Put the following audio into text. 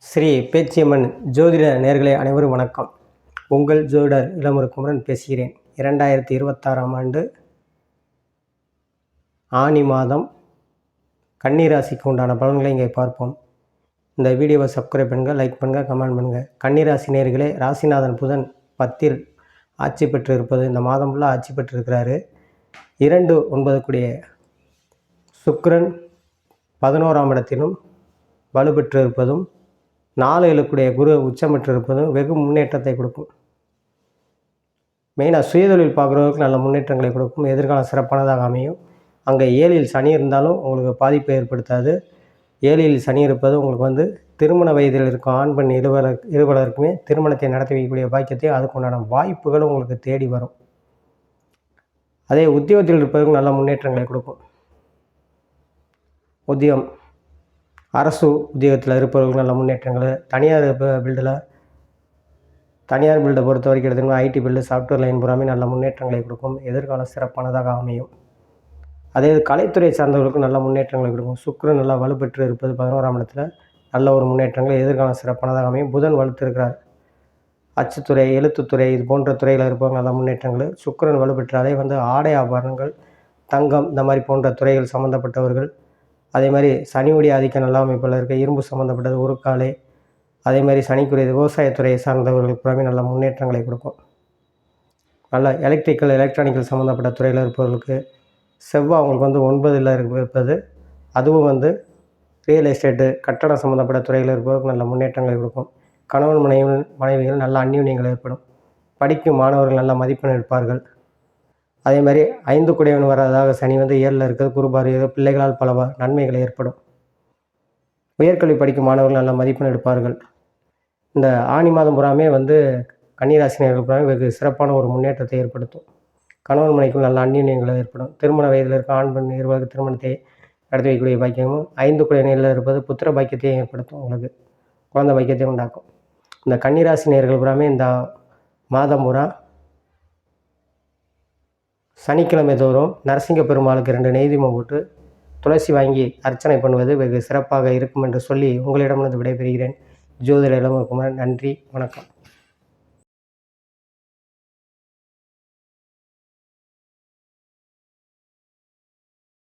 ஸ்ரீ பேச்சியம்மன் ஜோதிட நேயர்களே அனைவரும் வணக்கம். உங்கள் ஜோதிடர் இளமுருக்குமரன் பேசுகிறேன். 2026ஆம் ஆண்டு ஆனி மாதம் கன்னி ராசிக்கு உண்டான பலன்களை இங்கே பார்ப்போம். இந்த வீடியோவை சப்ஸ்கிரைப் பண்ணுங்கள், லைக் பண்ணுங்கள், கமெண்ட் பண்ணுங்கள். கன்னி ராசி நேயர்களே, ராசிநாதன் புதன் 10ல் ஆட்சி பெற்று இருப்பது, இந்த மாதம் ஃபுல்லாக ஆட்சி பெற்றிருக்கிறாரு. 2-9 கூடிய சுக்கிரன் 11ஆம் இடத்திலும் வலுப்பெற்று இருப்பதும் 4 கூடிய குரு உச்சம் பெற்றிருப்பதும் வெகு முன்னேற்றத்தை கொடுக்கும். மெயினாக சுயதொழில் பார்க்குறவங்களுக்கு நல்ல முன்னேற்றங்களை கொடுக்கும். எதிர்காலம் சிறப்பானதாக அமையும். அங்கே 7ல் சனி இருந்தாலும் உங்களுக்கு பாதிப்பை ஏற்படுத்தாது. 7ல் சனி இருப்பது உங்களுக்கு திருமண வயதில் இருக்கும் ஆண் பெண் இருவருக்குமே திருமணத்தை நடத்தி வைக்கக்கூடிய பாக்கியத்தை அதுக்குண்டான வாய்ப்புகளும் உங்களுக்கு தேடி வரும். அதே உத்தியோகத்தில் இருப்பவர்கள் நல்ல முன்னேற்றங்களை கொடுக்கும். உத்தியோகம் அரசு உத்தியோகத்தில் இருப்பவர்கள் நல்ல முன்னேற்றங்கள். தனியார் பில்டை பொறுத்த வரைக்கும் எடுத்துக்கணும். ஐடி பில்டு, சாஃப்ட்வேர் லைன் பூராமே நல்ல முன்னேற்றங்களை கொடுக்கும். எதிர்காலம் சிறப்பானதாக அமையும். அதே கலைத்துறை சார்ந்தவர்களுக்கும் நல்ல முன்னேற்றங்களை கொடுக்கும். சுக்கிரன் நல்லா வலுப்பெற்று இருப்பது 11ஆம் இடத்துல நல்ல ஒரு முன்னேற்றங்கள், எதிர்காலம் சிறப்பானதாக அமையும். புதன் வலுத்திருக்கிறார். அச்சுத்துறை, எழுத்துத்துறை இது போன்ற துறையில் இருப்பவங்க நல்ல முன்னேற்றங்கள். சுக்கிரன் வலுப்பெற்றாலே ஆடை ஆபரணங்கள், தங்கம் இந்த மாதிரி போன்ற துறைகள் சம்மந்தப்பட்டவர்கள், அதே மாதிரி சனியுடைய ஆதிக்கம் நல்ல அமைப்பில் இருக்க இரும்பு சம்மந்தப்பட்டது, உருக்காலை, அதே மாதிரி சனிக்குரிய விவசாயத்துறையை சார்ந்தவர்களுக்கு புறமே நல்ல முன்னேற்றங்களை கொடுக்கும். நல்ல எலக்ட்ரிக்கல், எலக்ட்ரானிக்கல் சம்மந்தப்பட்ட துறையில் இருப்பவர்களுக்கு செவ்வாய் அவங்களுக்கு 9ல் இருப்பது, அதுவும் ரியல் எஸ்டேட்டு, கட்டடம் சம்மந்தப்பட்ட துறையில் இருப்பவர்களுக்கு நல்ல முன்னேற்றங்களை கொடுக்கும். கணவன் மனைவிகள் நல்ல அந்யோன்யங்கள் ஏற்படும். படிக்கும் மாணவர்கள் நல்ல மதிப்பெண் எடுப்பார்கள். அதே மாதிரி 5 கூடியவன் வராதாக சனி 7ல் இருக்கிறது, குருபாரியோ பிள்ளைகளால் பல நன்மைகள் ஏற்படும். உயர்கல்வி படிக்கும் மாணவர்கள் நல்ல மதிப்பெண் எடுப்பார்கள். இந்த ஆனி மாதம் புறாமே கன்னிராசினியர்கள் புறாமே வெகு சிறப்பான ஒரு முன்னேற்றத்தை ஏற்படுத்தும். கணவன் மனைவிக்கும் நல்ல அந்யோன்யங்கள் ஏற்படும். திருமண வயதில் இருக்க ஆண் பெண் இருவருக்கு திருமணத்தை நடத்தி வைக்கக்கூடிய பாக்கியமும் 5 கூடியவனில் இருப்பது புத்திர பாக்கியத்தையும் ஏற்படுத்தும். உங்களுக்கு குழந்தை பாக்கியத்தையும் உண்டாக்கும். இந்த கன்னிராசினியர்கள் புறாமே இந்த மாதம் பூரா சனிக்கிழமை தோறும் நரசிங்க பெருமாளுக்கு 2 நெய்தீபம் போட்டு துளசி வாங்கி அர்ச்சனை பண்ணுவது வெகு சிறப்பாக இருக்கும் என்று சொல்லி உங்களிடமிருந்து விடைபெறுகிறேன். ஜோதிட இளமுருக்குமரன். நன்றி, வணக்கம்.